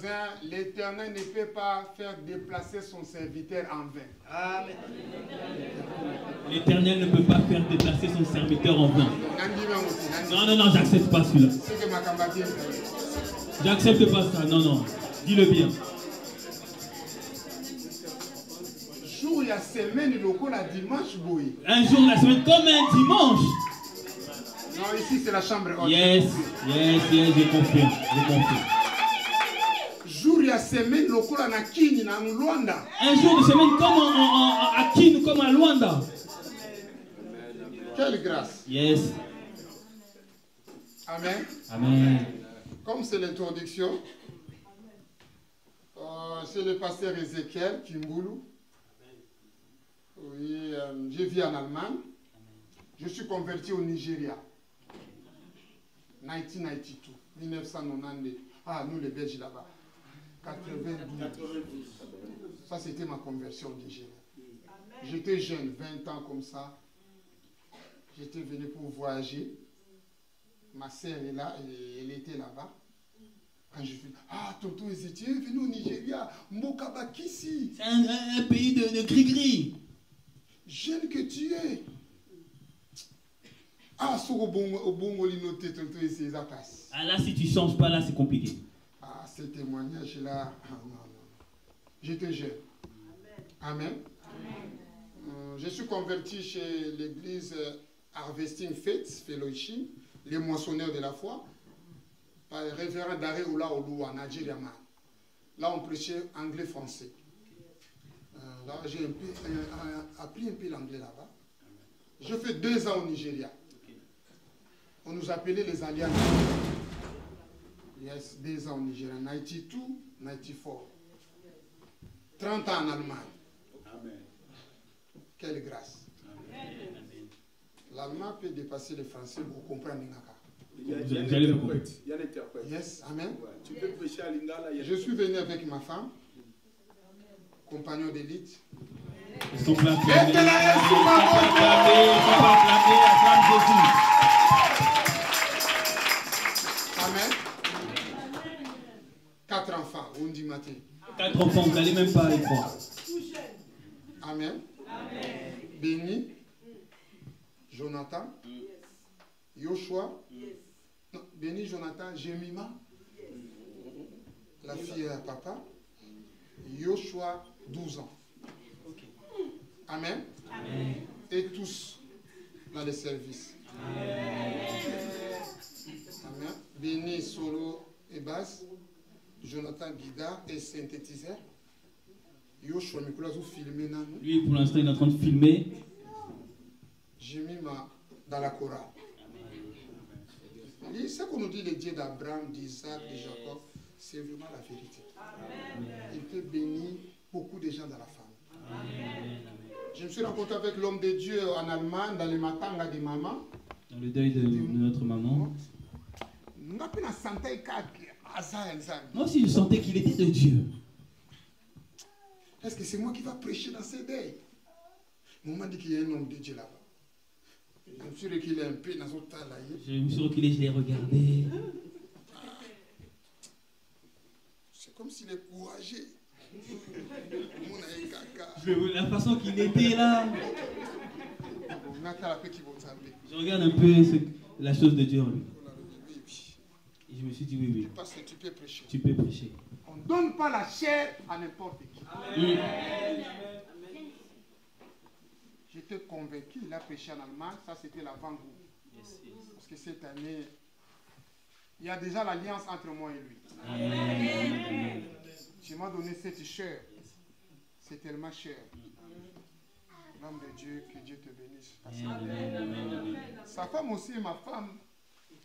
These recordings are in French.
voisin, l'Éternel ne peut pas faire déplacer son serviteur en vain. Amen. L'Éternel ne peut pas faire déplacer son serviteur en vain. Non, non, non, j'accepte pas celui-là. J'accepte pas ça, non, non. Dis-le bien. Jour, il y a semaine, la dimanche, boy. Un jour, la semaine, comme un dimanche. Non, ici, c'est la chambre haute. Yes, yes, yes, je confirme, je confirme. Jour, il y a semaine, na Kini, na Luanda. Un jour de semaine, comme à Kini, comme à Luanda. Quelle grâce. Yes. Amen. Amen. Comme c'est l'introduction, c'est le pasteur Ézéchiel Kimboulou. Oui, je vis en Allemagne. Je suis converti au Nigeria. 1992, 1992. Ah, nous les Belges là-bas. 92. Ça, c'était ma conversion au Nigeria. J'étais jeune, 20 ans comme ça. J'étais venu pour voyager. Ma sœur est là, elle était là-bas. Quand je suis ah, tonton Ézéchiel, venu au Nigeria, Mokabakisi. C'est un pays de gris-gris. Jeune que tu es. Ah, sur au bon linoté, tonton Ézéchiel, ça passe. Ah, là, si tu ne changes pas, là, c'est compliqué. Ah, ce témoignage-là, ah, non, non. J'étais jeune. Amen. Amen. Je suis converti chez l'église Harvesting Faith Fellowship, les moissonneurs de la foi, par le révérend Daré Oula Olu en Nigeria. Là, on prêchait anglais-français. Là, j'ai appris un peu l'anglais là-bas. Je fais 2 ans au Nigeria. On nous appelait les Alliances. Yes, 2 ans au Nigeria. 92, 94. 30 ans en Allemagne. Amen. Quelle grâce. L'allemand peut dépasser le français pour comprendre l'ingaka. Il y a un interprète. Yes, amen. Ouais. Tu peux prêcher à Lingala. Je suis venu avec ma femme, compagnon d'élite. Est-ce qu'on peut acclamer la femme Jésus? Amen. 4 enfants, on dit matin. 4 enfants, vous n'allez même pas y croire. Amen. Béni, Jonathan, Yoshua, non, Béni, Jonathan, Jemima, la fille à papa, Yoshua, 12 ans. Amen. Amen. Et tous dans le service. Amen. Amen. Béni, solo et basse, Jonathan, guida et synthétiseur. Yoshua, lui, pour l'instant, il est en train de filmer. J'ai mis dans la chorale. Ce qu'on nous dit, les dieux d'Abraham, d'Isaac, de Jacob, c'est vraiment la vérité. Il peut bénir beaucoup de gens dans la famille. Je me suis rencontré avec l'homme de Dieu en Allemagne, dans les matanga de maman. Dans le deuil de notre maman. Moi aussi, je sentais qu'il était de Dieu. Est-ce que c'est moi qui va prêcher dans ces deuils? On m'a dit qu'il y a un homme de Dieu là-bas. Je me suis reculé un peu dans son temps là. Je me suis reculé, je l'ai regardé. C'est comme s'il est courageux. La façon qu'il était là. Je regarde un peu la chose de Dieu en lui. Et je me suis dit oui, oui. Parce que tu peux prêcher. Tu peux prêcher. On ne donne pas la chair à n'importe qui. Amen. J'étais convaincu, il a prêché en Allemagne, ça c'était l'avant-goût. Parce que cette année, il y a déjà l'alliance entre moi et lui. Amen. Tu m'as donné cette chair. C'est tellement cher. L'homme de Dieu, que Dieu te bénisse. Amen. Sa femme aussi, ma femme,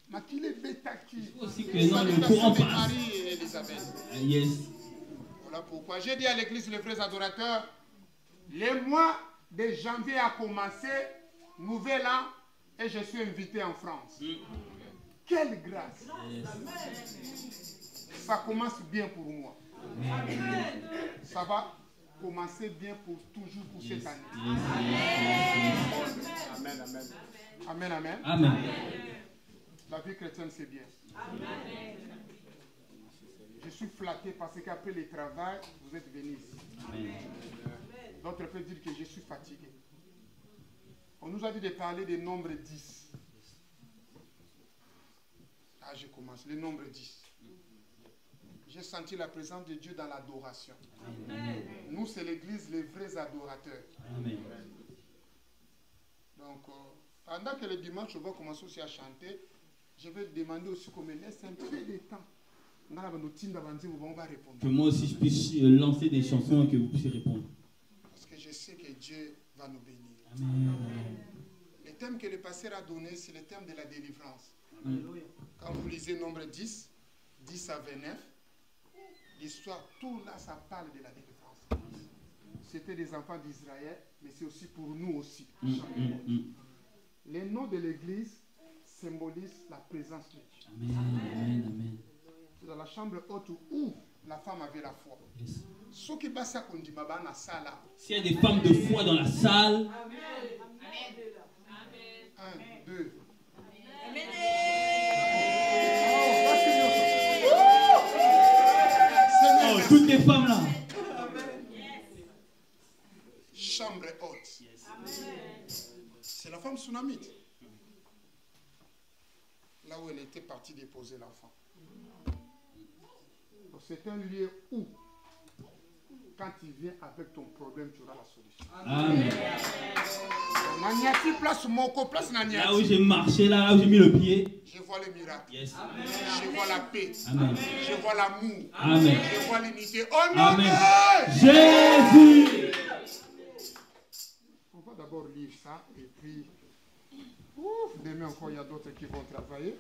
m'a qu'il est bétaki. Aussi que non, le courant passe. Marie et Elisabeth. Yes. Voilà pourquoi j'ai dit à l'église, les frères adorateurs, le mois de janvier a commencé, nouvel an, et je suis invité en France. Quelle grâce! Yes. Ça commence bien pour moi. Amen. Ça va commencer bien pour toujours, pour cette année. Yes. Amen, amen. Amen, amen. Amen. La vie chrétienne, c'est bien. Amen. Je suis flatté parce qu'après le travail, vous êtes venus ici. D'autres peuvent dire que je suis fatigué. On nous a dit de parler du nombre 10. Ah, je commence. Le nombre 10. J'ai senti la présence de Dieu dans l'adoration. Nous, c'est l'église, les vrais adorateurs. Amen. Donc, pendant que le dimanche, on va commencer aussi à chanter, je vais demander aussi qu'on me laisse un peu de temps. On va répondre. Que moi aussi je puisse lancer des chansons et que vous puissiez répondre. Parce que je sais que Dieu va nous bénir. Amen. Le thème que le pasteur a donné, c'est le thème de la délivrance. Amen. Quand vous lisez nombre 10, 10 à 29, l'histoire, tout là, ça parle de la délivrance. C'était des enfants d'Israël, mais c'est aussi pour nous aussi. Les noms de l'église symbolisent la présence de Dieu. Amen. Amen. Amen. C'est dans la chambre haute où la femme avait la foi. Yes. S'il y a des femmes de foi dans la salle. Amen. 1, 2. Amen. Oh, toutes les femmes là. Chambre haute. C'est la femme tsunamite. Là où elle était partie déposer l'enfant. C'est un lieu où, quand il vient avec ton problème, tu auras la solution. Amen. Là où j'ai marché, là où j'ai mis le pied, je vois les miracles. Yes. Je vois la paix. Amen. Je vois l'amour. Amen. Je vois l'unité. Oh non! Amen. Jésus! On va d'abord lire ça et puis demain encore il y a d'autres qui vont travailler.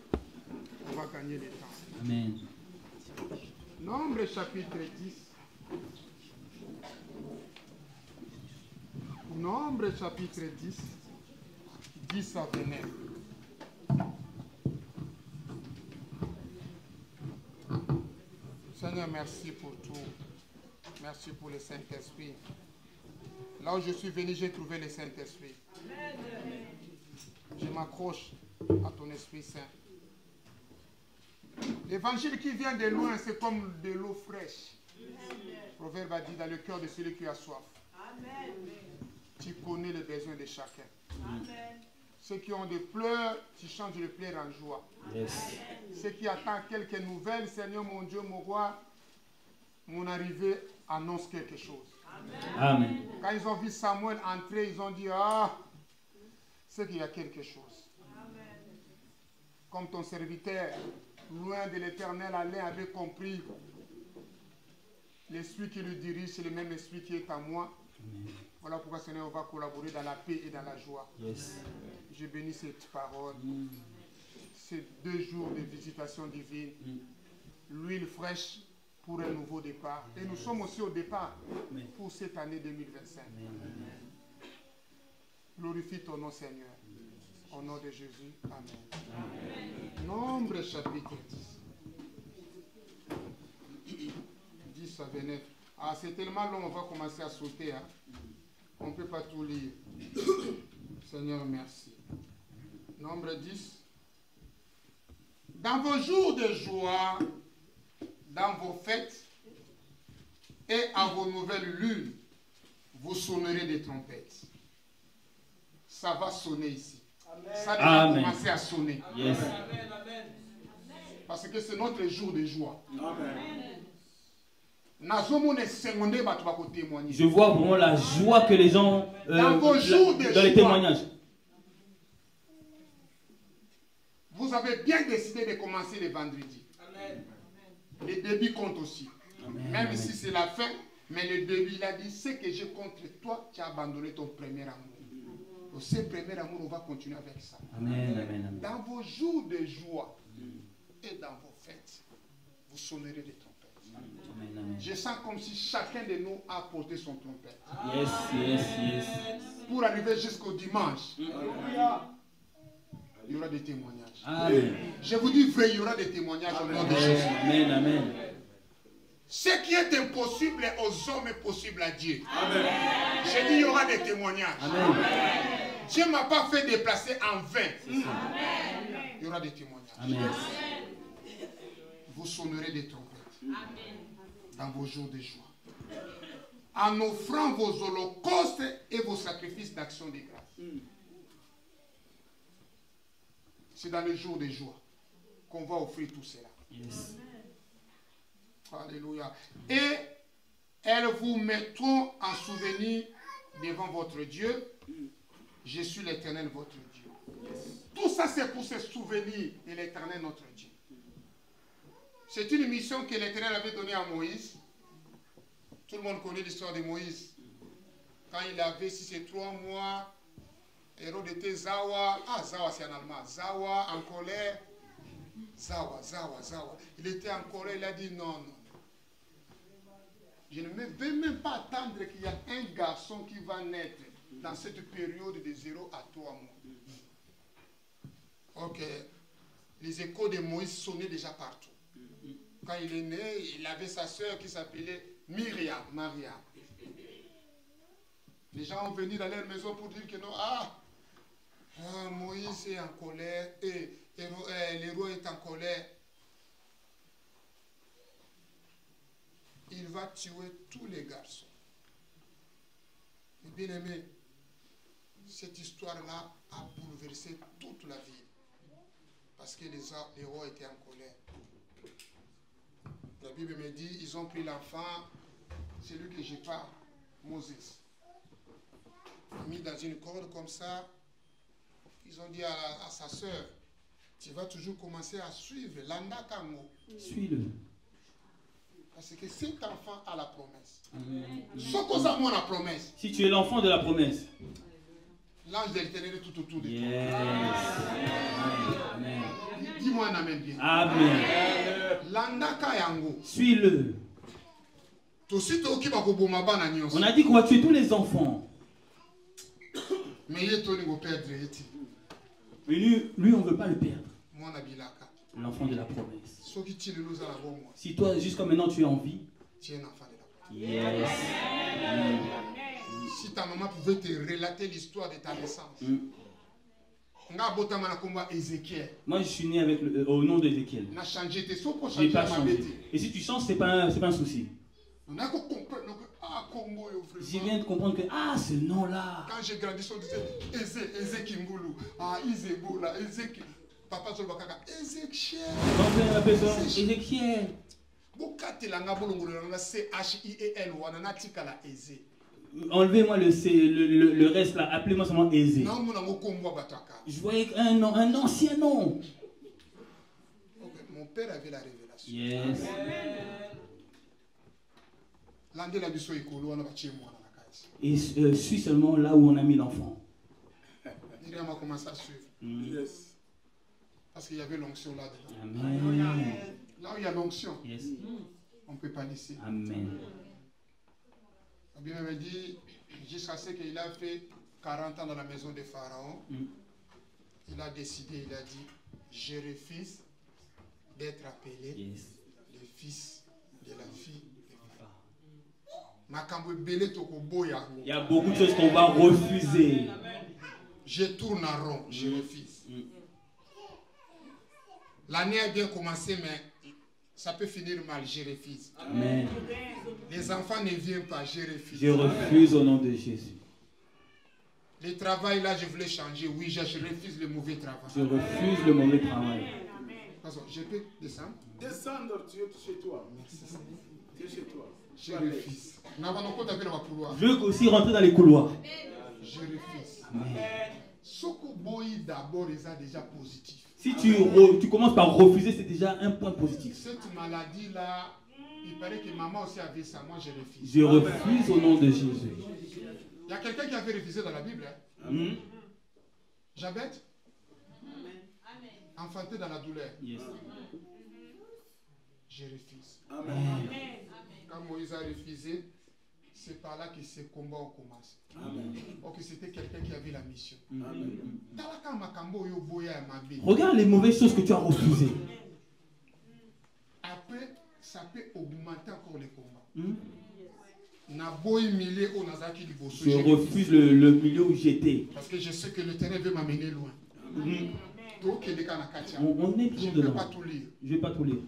On va gagner le temps. Amen. Nombre chapitre 10. Nombre chapitre 10. 10 à 29. Seigneur, merci pour tout. Merci pour le Saint-Esprit. Là où je suis venu, j'ai trouvé le Saint-Esprit. Je m'accroche à ton Esprit Saint. L'évangile qui vient de loin, c'est comme de l'eau fraîche. Le proverbe a dit dans le cœur de celui qui a soif. Amen. Tu connais les besoins de chacun. Amen. Ceux qui ont des pleurs, tu changes les pleurs en joie. Yes. Ceux qui attendent quelques nouvelles, Seigneur mon Dieu, mon roi, mon arrivée annonce quelque chose. Amen. Quand ils ont vu Samuel entrer, ils ont dit, ah, c'est qu'il y a quelque chose. Amen. Comme ton serviteur, loin de l'Éternel, Alain avait compris. L'esprit qui le dirige, c'est le même esprit qui est à moi. Amen. Voilà pourquoi, Seigneur, on va collaborer dans la paix et dans la joie. Yes. Je bénis cette parole. Ces 2 jours de visitation divine. L'huile fraîche pour un nouveau départ. Et nous sommes aussi au départ pour cette année 2025. Glorifie ton nom, Seigneur. Au nom de Jésus. Amen. Nombre chapitre 10. 10 à 29. Ah, c'est tellement long, on va commencer à sauter. Hein. On ne peut pas tout lire. Seigneur, merci. Nombre 10. Dans vos jours de joie, dans vos fêtes et à vos nouvelles lunes, vous sonnerez des trompettes. Ça va sonner ici. Amen. Ça va commencer à sonner. Yes. Parce que c'est notre jour de joie. Amen. Je vois vraiment la joie que les gens dans vos jours de dans les témoignages. Vous avez bien décidé de commencer le vendredi. Amen. Le début compte aussi. Amen. Même si c'est la fin, mais le début, il a dit, ce que j'ai contre toi, tu as abandonné ton premier amour. Donc, ce premier amour, on va continuer avec ça. Amen. Amen. Dans vos jours de joie et dans vos fêtes, vous sonnerez des trompettes. Amen. Je sens comme si chacun de nous a porté son trompette. Yes, yes, yes. Pour arriver jusqu'au dimanche. Alléluia. Il y aura des témoignages. Amen. Je vous dis vrai, il y aura des témoignages au nom de Jésus. Amen, amen. Ce qui est impossible aux hommes est possible à Dieu. Amen. J'ai dit il y aura des témoignages. Amen. Dieu ne m'a pas fait déplacer en vain. Amen. Il y aura des témoignages. Amen. Vous sonnerez des trompettes. dans vos jours de joie. En offrant vos holocaustes et vos sacrifices d'action de grâce. C'est dans les jours de joie qu'on va offrir tout cela. Yes. Alléluia. Et elles vous mettront en souvenir devant votre Dieu. Je suis l'Éternel, votre Dieu. Tout ça, c'est pour se souvenir de l'Éternel, notre Dieu. C'est une mission que l'Éternel avait donnée à Moïse. Tout le monde connaît l'histoire de Moïse. Quand il avait, si c'est 3 mois, Hérode était Zawa. Ah, Zawa, c'est en allemand. Zawa, en colère. Zawa. Il était en colère, il a dit non. Je ne vais même pas attendre qu'il y ait un garçon qui va naître dans cette période de 0 à 3 mois. Ok. Les échos de Moïse sonnaient déjà partout. Quand il est né, il avait sa sœur qui s'appelait Myriam, Maria. Les gens ont venu dans leur maison pour dire que non, Moïse est en colère et le roi est en colère. Il va tuer tous les garçons. Et bien aimé, cette histoire-là a bouleversé toute la ville. Parce que les rois étaient en colère. La Bible me dit, ils ont pris l'enfant, celui que je parle, Moses. Mis dans une corde comme ça. Ils ont dit à sa sœur, tu vas toujours commencer à suivre l'anda kango. Suis-le. Parce que cet enfant a la promesse. Amen. La promesse. Si tu es l'enfant de la promesse. L'ange de l'Éternel est tout autour de Yes. toi. Amen. Dis-moi un amen bien. Amen. L'andaka yango. Suis-le. On a dit qu'on va tuer tous les enfants. Mais lui, on ne veut pas le perdre. L'enfant de la promesse. Si toi, jusqu'à maintenant, tu es en vie, tu es un enfant de la promesse. Yes. Si ta maman pouvait te relater l'histoire de ta naissance. Moi, je suis né avec au nom d'Ézéchiel. Je n'ai pas changé. Et si tu changes, ce n'est pas un souci. Je viens de comprendre que, ce nom-là. Quand j'ai grandi, on disait Ézé Kingulu, Izebola, Ézéchiel. Papa Zolbakaka, Ézéchiel. Mon père appelle ça Ézéchiel. Enlevez-moi le reste là, appelez-moi seulement Ézé. Je voyais un ancien nom. Mon père avait la révélation. Yes. Et suis seulement là où on a mis l'enfant. Myriam a commencé à suivre. Yes. Parce qu'il y avait l'onction là-dedans. Amen. Là où il y a l'onction, Yes. on ne peut pas laisser. Amen. La Bible me dit, jusqu'à ce qu'il a fait 40 ans dans la maison de Pharaon, il a décidé, il a dit, je refuse d'être appelé le fils de la fille de Pharaon. Il y a beaucoup de choses qu'on va refuser. Je tourne en rond, je refuse. L'année a bien commencé, mais ça peut finir mal, je refuse. Amen. Les enfants ne viennent pas, je refuse. Je refuse au nom de Jésus. Le travail là, je voulais changer. Oui, je refuse le mauvais travail. Je refuse le mauvais travail. Je peux descendre? Descendre, tu es chez toi. Merci. Tu es chez toi. Je refuse. Je veux aussi rentrer dans les couloirs. Je refuse. Amen. Sokoboy d'abord est déjà positif. Si tu commences par refuser, c'est déjà un point positif. Cette maladie là, il paraît que maman aussi avait ça. Moi, je refuse. Je refuse au nom de Jésus. Il y a quelqu'un qui avait refusé dans la Bible. Hein? Jabet? Enfanté dans la douleur. Yes. Je refuse. Amen. Quand Moïse a refusé, c'est par là que ces combats ont commencé. Donc c'était quelqu'un qui avait la mission. Regarde les mauvaises choses que tu as refusées. Après, ça peut augmenter encore les combats. Je refuse le milieu où j'étais. Parce que je sais que le terrain veut m'amener loin. On est bien dedans. Je ne peux pas tout lire. Je ne vais pas tout lire.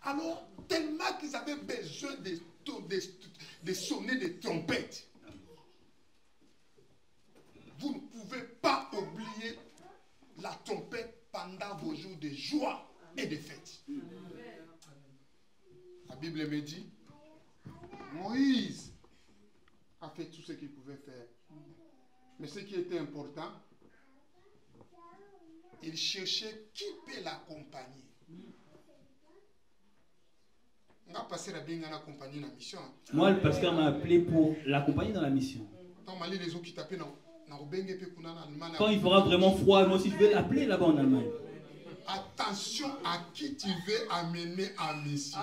Alors, tellement qu'ils avaient besoin de sonner des trompettes. Vous ne pouvez pas oublier la trompette pendant vos jours de joie et de fête. La Bible me dit, Moïse a fait tout ce qu'il pouvait faire. Mais ce qui était important, il cherchait qui peut l'accompagner. Moi, le pasteur m'a appelé pour l'accompagner dans la mission. Quand il fera vraiment froid, moi aussi je vais l'appeler là-bas en Allemagne. Attention à qui tu veux amener en mission.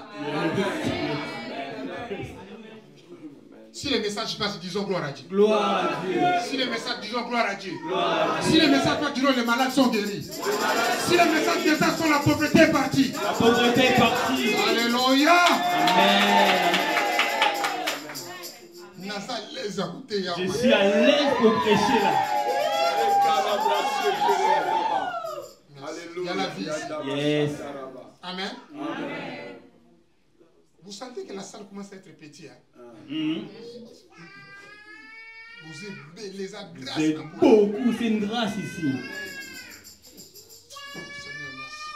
Si les messages passent, disons gloire à Dieu. Gloire à Dieu. Si les messages, disons gloire à Dieu. Gloire à Dieu. Si les messages passent, disons les malades sont guéris. Si les messages passent, sont la pauvreté est partie. La pauvreté est partie. Alléluia. Amen. Je suis à l'aise pour prêcher là. Il y a la vie. Yes. Amen. Amen. Vous sentez que la salle commence à être petite. Hein? Vous êtes les grâces. C'est beaucoup, c'est une grâce ici. Seigneur, merci.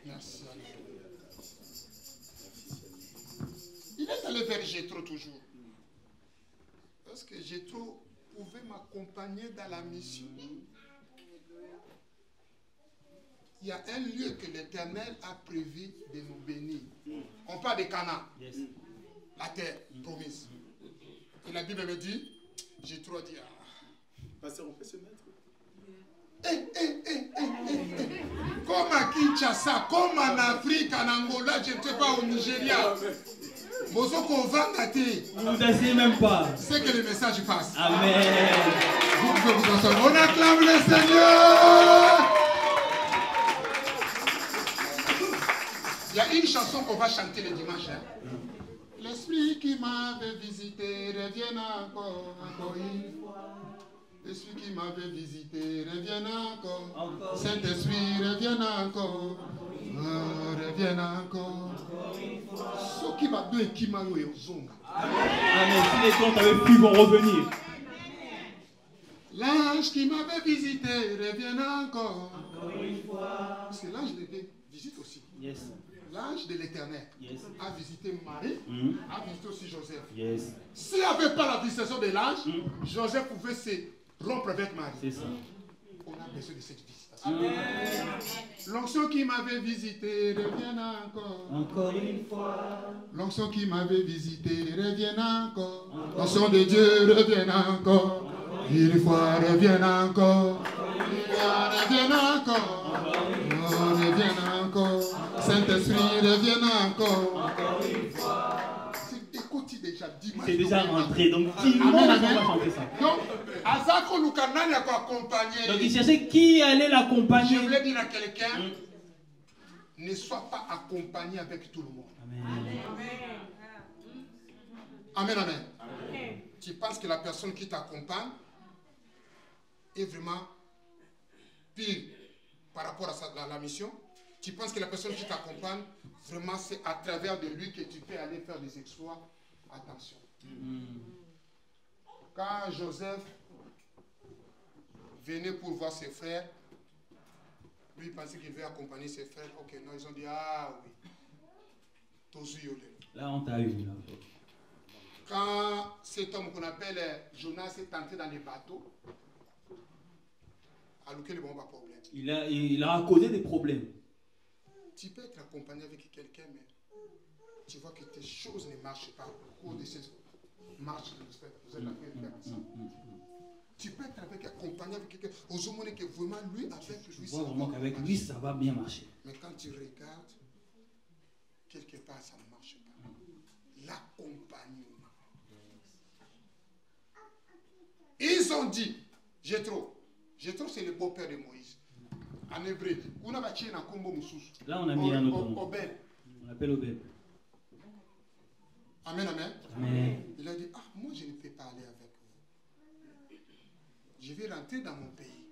Merci. Il est allé vers Jétro toujours. Parce que Jétro pouvait m'accompagner dans la mission. Il y a un lieu que l'Éternel a prévu de nous bénir. On parle de Canaan. Yes. La terre promise. Et la Bible me dit, j'ai trop dit. Pasteur, on peut se mettre. Comme à Kinshasa, comme en Afrique, en Angola, je ne sais pas, au Nigeria. Vous ne vous asseyez même pas. C'est que le message passe. Amen. Vous pouvez vous asseoir. On acclame le Seigneur. Il y a une chanson qu'on va chanter le dimanche. Hein? L'esprit qui m'avait visité revient encore une fois. L'esprit qui m'avait visité revient encore. Saint-Esprit revient encore. Revient encore. Ce qui m'a donné qui m'a eu au zonga. Amen. Si les gens t'avaient pu vont revenir. L'ange qui m'avait visité revient encore. Une fois. Parce que l'ange de Dieu visite aussi. Yes. L'ange de l'Éternel a visité Marie, a visité aussi Joseph. Yes. S'il n'y avait pas la visitation de l'ange, Joseph pouvait se rompre avec Marie. C'est ça. On a besoin de cette visitation. L'onction qui m'avait visité revient encore. Encore une fois. L'onction qui m'avait visité revient encore. L'onction de Dieu revient encore. Une fois revient encore. Une fois revient encore. Revient encore. Saint-Esprit revient encore. Encore une fois. C'est déjà dimanche. C'est déjà rentré. Donc dimanche, on va chanter ça. Donc, Azako Lukanani a accompagné. Donc il cherchait qui allait l'accompagner. Je voulais dire à quelqu'un, ne sois pas accompagné avec tout le monde. Amen. Amen, amen. Amen. Tu penses que la personne qui t'accompagne est vraiment pire par rapport à la mission? Tu penses que la personne qui t'accompagne, vraiment c'est à travers de lui que tu peux aller faire des exploits? Attention. Quand Joseph venait pour voir ses frères, lui il pensait qu'il devait accompagner ses frères. Ok, non, ils ont dit, ah oui. Là, on t'a eu. Là. Quand cet homme qu'on appelle Jonas est entré dans les bateaux, il a causé des problèmes. Tu peux être accompagné avec quelqu'un, mais tu vois que tes choses ne marchent pas au cours de ces marches que vous êtes en train de faire ensemble. Tu peux être accompagné avec quelqu'un, aux hommes que vraiment lui, avec lui, ça vraiment qu'avec lui, ça va bien marcher. Mais quand tu regardes, quelque part, ça ne marche pas. L'accompagnement. Ils ont dit, Jétro, c'est le beau-père de Moïse. En hébreu, là on a mis un autre nom. On l'appelle Obed. Amen, amen. Amen. Il a dit, ah, moi je ne peux pas aller avec vous. Je vais rentrer dans mon pays.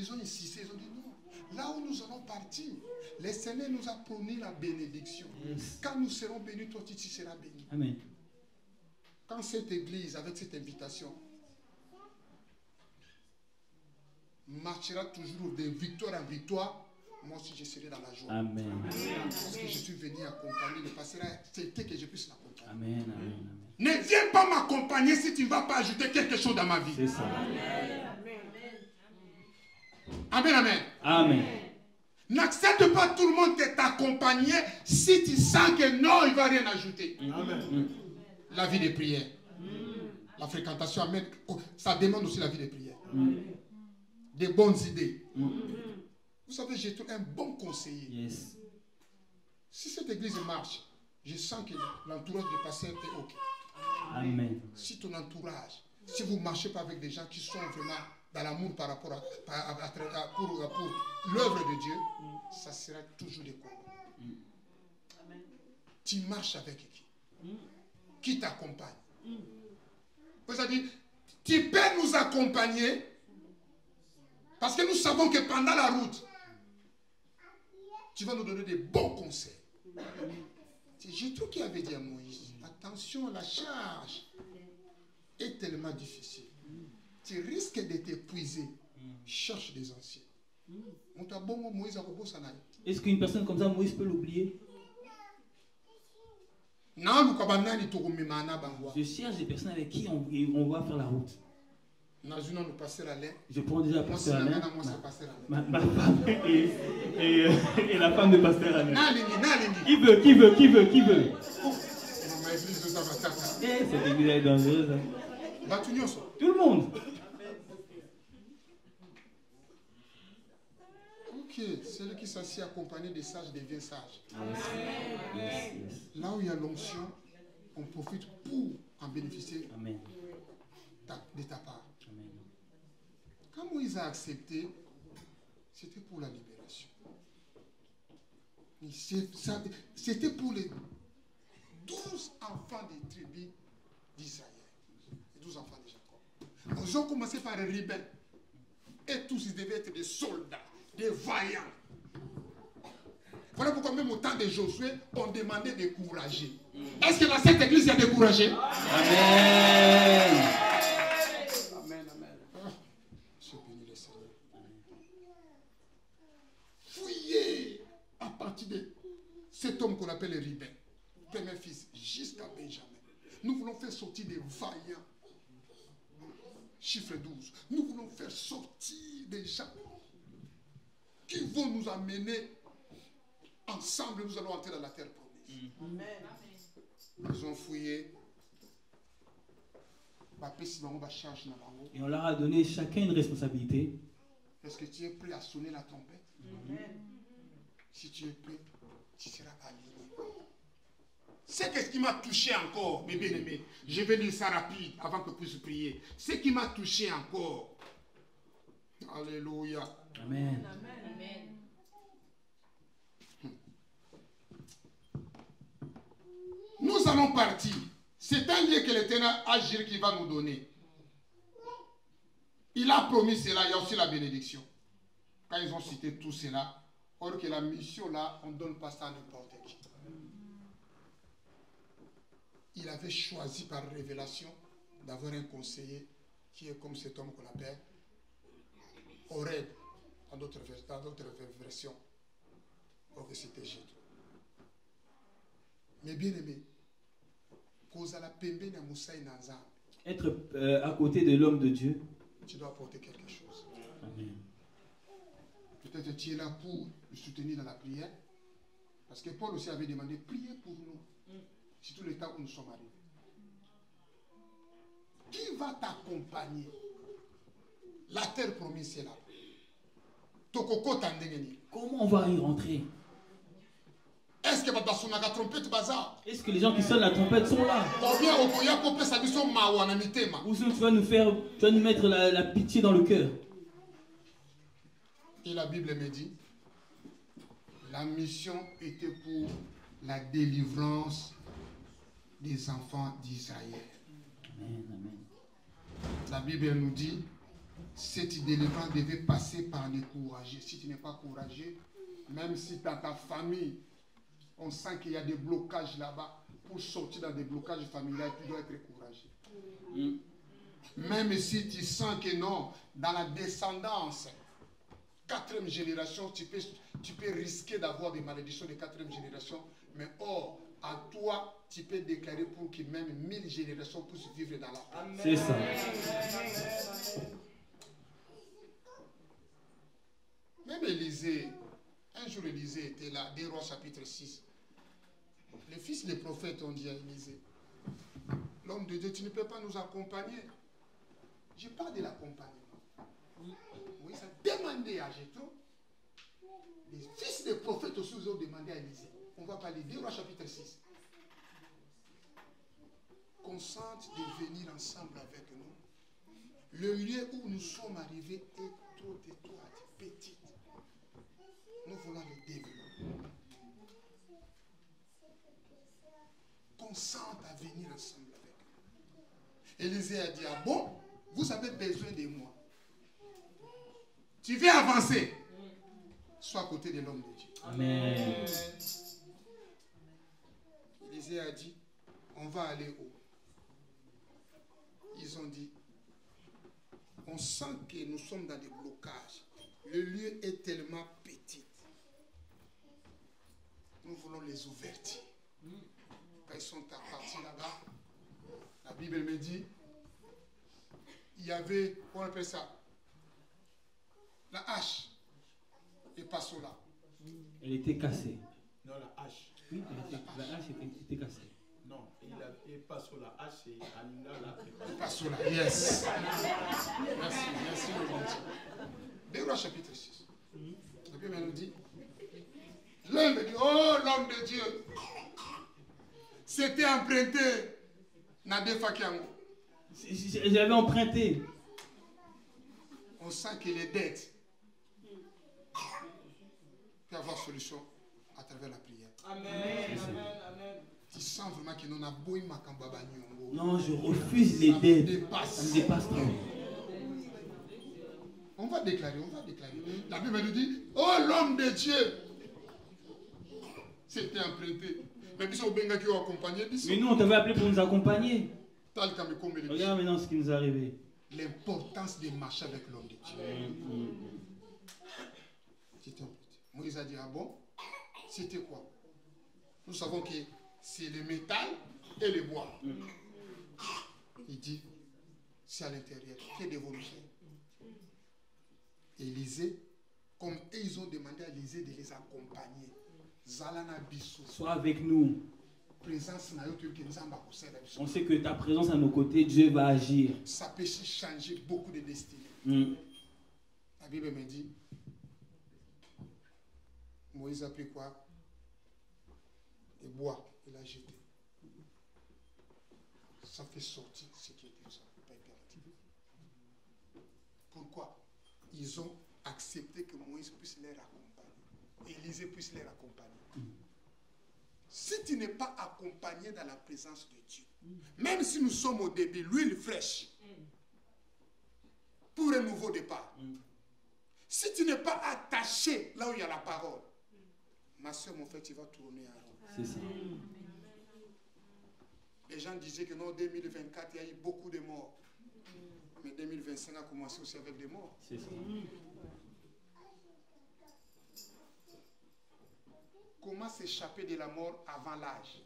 ils ont insisté, ils ont dit non. Là où nous allons partir, le Seigneur nous a promis la bénédiction. Yes. Quand nous serons bénis, toi tu seras béni. Amen. Quand cette église, avec cette invitation, marchera toujours de victoire en victoire, moi aussi je serai dans la joie. Amen. Parce que je suis venu accompagner le pasteur, c'était que je puisse l'accompagner. Amen. Amen. Amen. Ne viens pas m'accompagner si tu ne vas pas ajouter quelque chose dans ma vie. C'est ça. Amen, amen. Amen. N'accepte pas tout le monde de t'accompagner si tu sens que non, il ne va rien ajouter. Amen. La vie de prière. La fréquentation, amen. Ça demande aussi la vie de prière. Des bonnes idées. Vous savez, j'ai un bon conseiller. Yes. Si cette église marche, je sens que l'entourage du pasteur est OK. Amen. Si ton entourage, si vous ne marchez pas avec des gens qui sont vraiment dans l'amour par rapport pour l'œuvre de Dieu, ça sera toujours des combats. Tu marches avec qui? Qui t'accompagne? C'est-à-dire, tu peux nous accompagner parce que nous savons que pendant la route, tu vas nous donner des bons conseils. J'ai tout qui avait dit à Moïse, attention, la charge est tellement difficile. Tu risques de t'épuiser. Cherche des anciens. Est-ce qu'une personne comme ça, Moïse peut l'oublier? Je cherche des personnes avec qui on va faire la route. Je prends déjà pasteur Alain, ma femme et la femme de pasteur Alain. Qui veut? Cette église est dangereuse. Hein. Tout le monde. Ok, celui qui s'assied accompagné des sages devient sage. Yes. Là où il y a l'onction, on profite pour en bénéficier. Amen. De ta part. Amen. Quand Moïse a accepté, c'était pour la libération. C'était pour les 12 enfants des tribus d'Israël. Les 12 enfants de Jacob. Ils ont commencé par les rebelles. Et tous, ils devaient être des soldats, des vaillants. Voilà pourquoi même au temps de Josué, on demandait de courager. Est-ce que dans cette église, il y a des courageux? Amen. Je bénis le Seigneur. Fouillez à partir de cet homme qu'on appelle le Ribin, premier fils, jusqu'à Benjamin. Nous voulons faire sortir des vaillants. Chiffre 12. Nous voulons faire sortir des gens qui vont nous amener ensemble. Nous allons entrer dans la terre promise. Ils ont fouillé. Et on leur a donné chacun une responsabilité. Est-ce que tu es prêt à sonner la trompette? Si tu es prêt, tu seras aligné. C'est ce qui m'a touché encore, mes bien-aimés. Je vais lire ça rapide avant que je puisse prier. Ce qui m'a touché encore. Alléluia. Amen. Nous allons partir. C'est un lieu que l'Éternel agir qui va nous donner. Il a promis cela, il y a aussi la bénédiction. Quand ils ont cité tout cela, or que la mission là, on ne donne pas ça à n'importe qui. Il avait choisi par révélation d'avoir un conseiller qui est comme cet homme qu'on appelle Horeb, dans d'autres versions. Or que c'était Jésus. Mais bien aimé, être à côté de l'homme de Dieu, tu dois apporter quelque chose. Amen. Peut-être tu es là pour le soutenir dans la prière. Parce que Paul aussi avait demandé, priez pour nous. C'est tout le temps où nous sommes arrivés. Qui va t'accompagner? La terre promise est là. Comment on va y rentrer? Est-ce que les gens qui sonnent la trompette sont là? Ou sinon tu vas nous mettre la pitié dans le cœur. Et la Bible me dit, la mission était pour la délivrance des enfants d'Israël. Amen, amen. La Bible nous dit, cette délivrance devait passer par les courageux. Si tu n'es pas courageux, même si dans ta famille, on sent qu'il y a des blocages là-bas, pour sortir dans des blocages familiaux, tu dois être courageux. Même si tu sens que non, dans la descendance, 4e génération, tu peux risquer d'avoir des malédictions de 4e génération, mais or, à toi, tu peux déclarer pour que même 1000 générations puissent vivre dans la paix. C'est ça. Même Élisée, un jour Élisée était là, 2 Rois chapitre 6. Les fils des prophètes ont dit à Élisée, l'homme de Dieu, tu ne peux pas nous accompagner. Je parle de l'accompagnement. Oui, ça a demandé à Jéthro. Les fils des prophètes aussi ont demandé à Élisée. On va parler 2 Rois chapitre 6. Qu'on sente de venir ensemble avec nous. Le lieu où nous sommes arrivés est trop étroit, petit. Nous voulons le développer. Qu'on sente à venir ensemble avec nous. Élisée a dit, ah bon, vous avez besoin de moi. Tu veux avancer. Sois à côté de l'homme de Dieu. Amen. Élisée a dit, on va aller où? Ils ont dit, on sent que nous sommes dans des blocages. Le lieu est tellement petit. Nous voulons les ouvertures. Quand ils sont partis là-bas, la Bible me dit, il y avait, on appelle ça, la hache et pas là. Elle était cassée. Non, la hache. Oui, la hache était cassée. Non, il pas sur la hache et Alina l'a préparé. Pas sur la, yes. Merci le bon Dieu. 2 Rois chapitre 6. La Bible nous dit, l'homme de Dieu, oh l'homme de Dieu, c'était emprunté Nadefa Kiango. J'avais emprunté. On sent que les dettes peuvent avoir solution à travers la prière. Amen. Amen. Tu sens vraiment que nous avons beau Makambaba Nyongo. Non, je refuse les dettes. Ça me dépasse trop. On va déclarer. La Bible nous dit, oh l'homme de Dieu, c'était emprunté. Mais nous, on t'avait appelé pour nous accompagner. Regarde maintenant ce qui nous est arrivé. L'importance de marcher avec l'homme de Dieu. Moïse a dit, ah bon? C'était quoi? Nous savons que c'est le métal et le bois. Il dit, c'est à l'intérieur. Que d'évolution. Élisée, comme ils ont demandé à Élisée de les accompagner. Sois avec nous. On sait que ta présence à nos côtés, Dieu va agir. Ça peut changer beaucoup de destinées. La Bible me dit, Moïse a pris quoi? Le bois, il a jeté. Ça fait sortir ce qui était ça. Pourquoi? Ils ont accepté que Moïse puisse les accompagner. Élisée puisse les accompagner. Si tu n'es pas accompagné dans la présence de Dieu, même si nous sommes au début, l'huile fraîche, pour un nouveau départ, si tu n'es pas attaché là où il y a la parole, ma soeur, mon frère, tu vas tourner en rond. C'est ça. Les gens disaient que non, 2024, il y a eu beaucoup de morts. Mais 2025 a commencé aussi avec des morts. C'est ça. Comment s'échapper de la mort avant l'âge?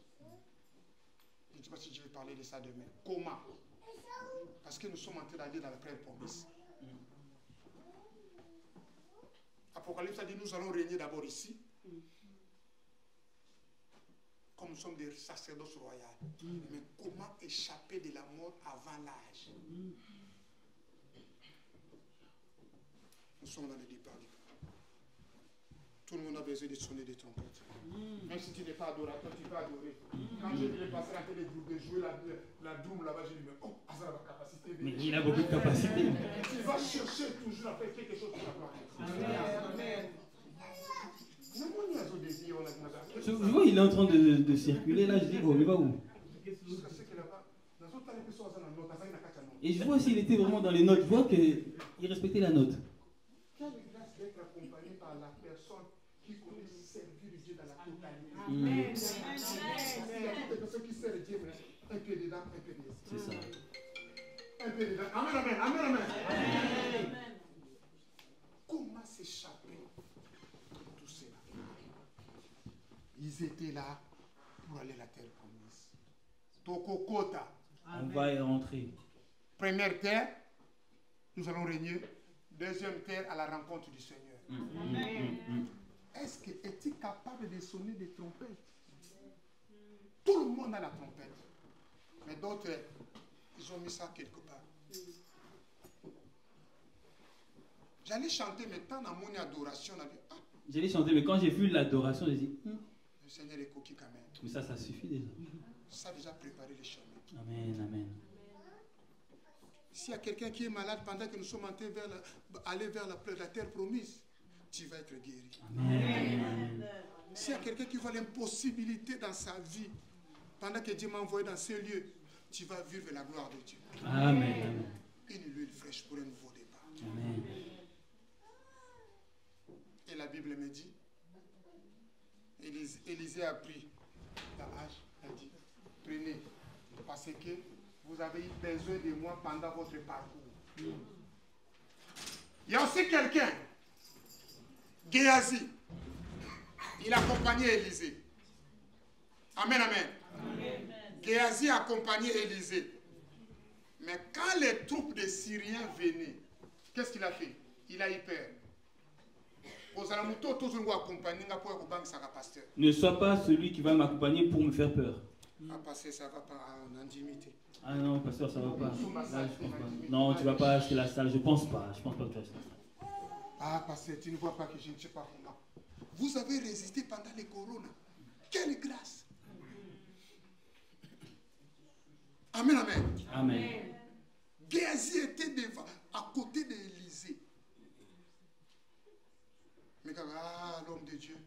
Je ne sais pas si je vais parler de ça demain. Comment? Parce que nous sommes en train d'aller dans la pleine promesse. Apocalypse a dit, nous allons régner d'abord ici. Comme nous sommes des sacerdoces royaux. Mais comment échapper de la mort avant l'âge? Nous sommes dans le départ. Tout le monde a besoin de sonner de trompette. Même si tu n'es pas adorateur, tu peux adorer. Quand je vais passer en train de jouer la doum là-bas, je dis, mais oh, ça a la capacité. Mais il a beaucoup de capacité. Tu vas chercher toujours à faire quelque chose pour la gloire. Amen. Je vois, il est en train de circuler là, je dis, oh, il va où? Et je vois s'il était vraiment dans les notes, je vois que Il respectait la note. Quelle grâce d'être accompagné par la personne qui connaît servir Dieu dans la totalité. Amen. Il y a toutes les personnes qui servent Dieu, un pied dedans, un pied dedans. C'est ça. Un pied dedans. Amen, amen, amen, amen. Comment s'échapper de tout cela? Ils étaient là pour aller à la terre promise. Tokokota. On va y rentrer. Première terre, nous allons régner. Deuxième terre, à la rencontre du Seigneur. Est-ce que es-tu capable de sonner des trompettes? Tout le monde a la trompette. Mais d'autres, ils ont mis ça quelque part. J'allais chanter, mais tant dans mon adoration, on a dit, ah. J'allais chanter, mais quand j'ai vu l'adoration, j'ai dit, le Seigneur est coquille quand même. mais ça suffit déjà. Ça a déjà préparé les chemins. Amen, amen. S'il y a quelqu'un qui est malade pendant que nous sommes allés vers la terre promise, tu vas être guéri. Amen. S'il y a quelqu'un qui voit l'impossibilité dans sa vie, pendant que Dieu m'a envoyé dans ces lieux, tu vas vivre la gloire de Dieu. Amen. Une huile fraîche pour un nouveau départ. Amen. Et la Bible me dit, Élisée a pris la hache, elle dit, prenez, parce que vous avez eu besoin de moi pendant votre parcours. Il y a aussi quelqu'un, Géasi, il accompagnait Élisée. Amen, amen. Géasi accompagnait Élisée. Mais quand les troupes des Syriens venaient, qu'est-ce qu'il a fait? Il a eu peur. Ne sois pas celui qui va m'accompagner pour me faire peur. Ah, pasteur, ça va pas en intimité. Ah non, pasteur, ça va pas. Là, je pense pas. Non, tu vas pas acheter la salle, je pense pas. Je pense pas que tu vas acheter la salle. Ah, pasteur, tu ne vois pas que je ne sais pas comment. Vous avez résisté pendant les coronas. Quelle grâce. Amen, amen. Amen. Géasi était devant, à côté d'Élisée. Mais quand, ah, l'homme de Dieu,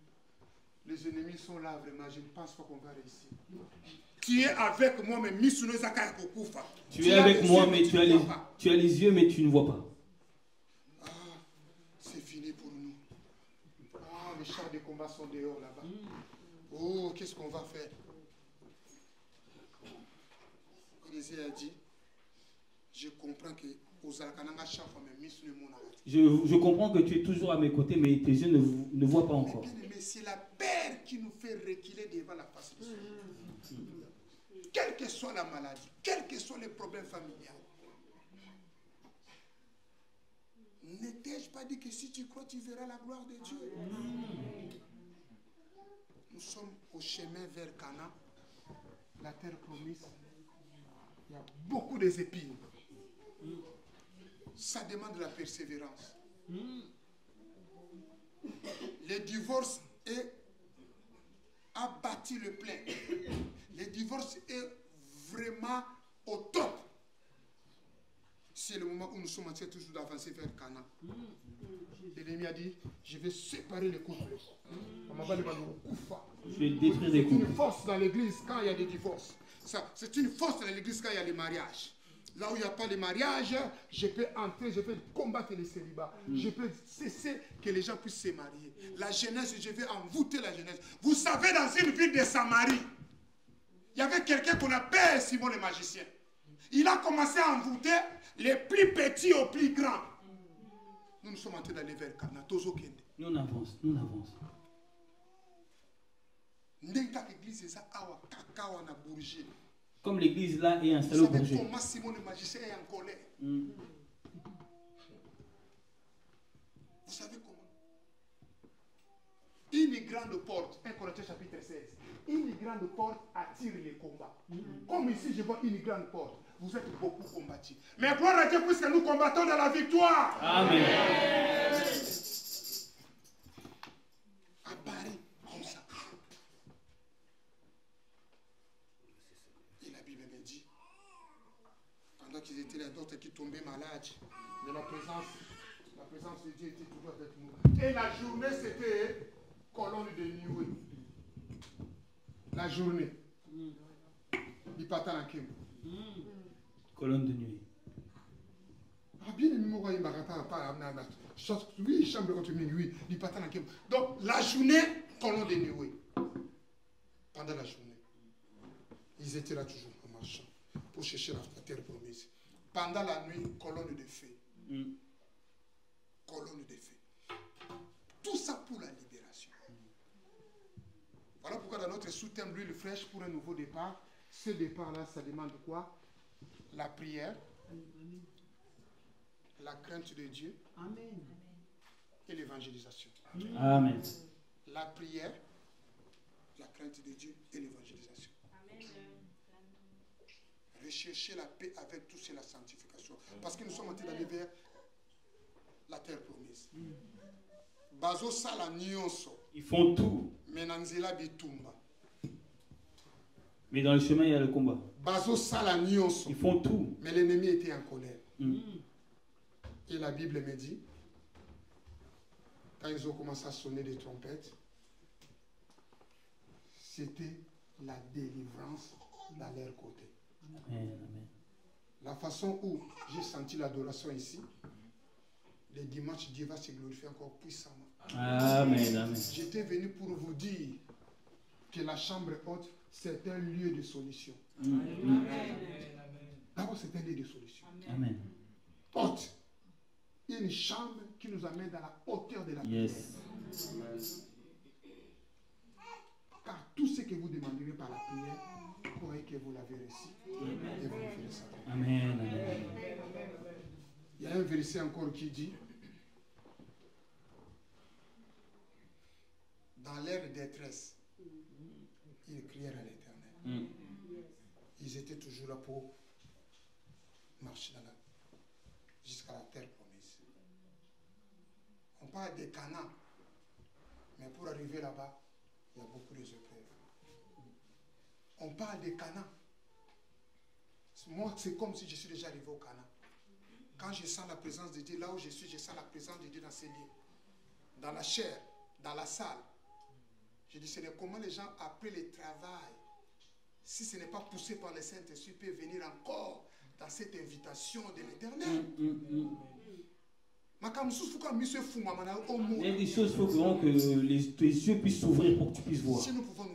les ennemis sont là vraiment, je ne pense pas qu'on va réussir. Tu es avec moi, mais tu es avec moi, mais tu as les yeux, mais tu ne vois pas. Ah, c'est fini pour nous. Ah, les chars de combat sont dehors là-bas. Oh, qu'est-ce qu'on va faire? Élisée a dit, je comprends que je comprends que tu es toujours à mes côtés, mais tes yeux ne voient pas encore. Mais c'est la peur qui nous fait reculer devant la face du Seigneur. Quelle que soit la maladie, quels que soient les problèmes familiaux. Ne t'ai-je pas dit que si tu crois, tu verras la gloire de Dieu? Nous sommes au chemin vers Canaan, la terre promise. Il y a beaucoup d'épines. Ça demande de la persévérance. Le divorce a battu le plein. Le divorce est vraiment au top. C'est le moment où nous sommes en train toujours d'avancer vers Canaan. L'ennemi a dit, je vais séparer les couples. Je vais détruire les couples. C'est une force dans l'église quand il y a des divorces. C'est une force dans l'église quand il y a les mariages. Là où il n'y a pas de mariage, je peux entrer, je peux combattre les célibats. Je peux cesser que les gens puissent se marier. La jeunesse, je vais envoûter la jeunesse. Vous savez, dans une ville de Samarie, il y avait quelqu'un qu'on appelle Simon le magicien. Il a commencé à envoûter les plus petits aux plus grands. Nous sommes en train d'aller vers Canaan. Nous on avance, nous on avance. Comme l'église là est installée au Bourget. Vous savez comment Simon le magicien est en colère? Vous savez comment? Une grande porte, 1 Corinthiens chapitre 16, une grande porte attire les combats. Comme ici je vois une grande porte, vous êtes beaucoup combattus. Mais gloire à Dieu puisque nous combattons dans la victoire. Amen. À Paris, comme ça. Et la Bible me dit, pendant qu'ils étaient là, d'autres qui tombaient malades, mais la présence de Dieu était toujours avec nous. Et la journée, c'était colonne de nuée. La journée. Il partait en Kim. Colonne de nuit. Donc, la journée, colon de Noé. Pendant la journée, ils étaient là toujours en marchant pour chercher la terre promise. Pendant la nuit, colonne de feu. Colonne de feu. Tout ça pour la libération. Voilà pourquoi dans notre sous-thème, l'huile fraîche pour un nouveau départ, ce départ-là, ça demande quoi? La prière, la crainte de Dieu. Amen. Et l'évangélisation. Amen. La prière, la crainte de Dieu et l'évangélisation. Rechercher la paix avec tous et la sanctification. Parce que nous sommes en train d'aller vers la terre promise. Bazo sala nyonso. Ils font tout. Menanzela bitumba. Mais dans le chemin, il y a le combat. Bazo sala nyonso. Ils font tout. Mais l'ennemi était en colère. Et la Bible me dit, quand ils ont commencé à sonner des trompettes, c'était la délivrance dans leur côté. Amen. La façon où j'ai senti l'adoration ici, le dimanche, Dieu va se glorifier encore puissamment. Amen. Amen. J'étais venu pour vous dire que la chambre haute, c'est un lieu de solution. D'abord, c'est un lieu de solution. Amen. Haute. Une chambre qui nous amène dans la hauteur de la prière. Yes. Car tout ce que vous demanderez par la prière, croyez que vous l'avez reçu. Et vous le ferez ça. Amen. Amen. Il y a un verset encore qui dit, dans l'ère de détresse, ils crièrent à l'Éternel. Ils étaient toujours là pour marcher jusqu'à la terre promise. On parle des Canaan, mais pour arriver là-bas, il y a beaucoup d'épreuves. On parle des Canaan. Moi, c'est comme si je suis déjà arrivé au Canaan. Quand je sens la présence de Dieu, là où je suis, je sens la présence de Dieu dans ces lieux. Dans la chair, dans la salle. Je dis, c'est comment les gens, après le travail, si ce n'est pas poussé par le Saint-Esprit, peuvent venir encore dans cette invitation de l'Éternel. Il y a des choses, il faut vraiment que les yeux puissent s'ouvrir pour que tu puisses voir. Si nous pouvons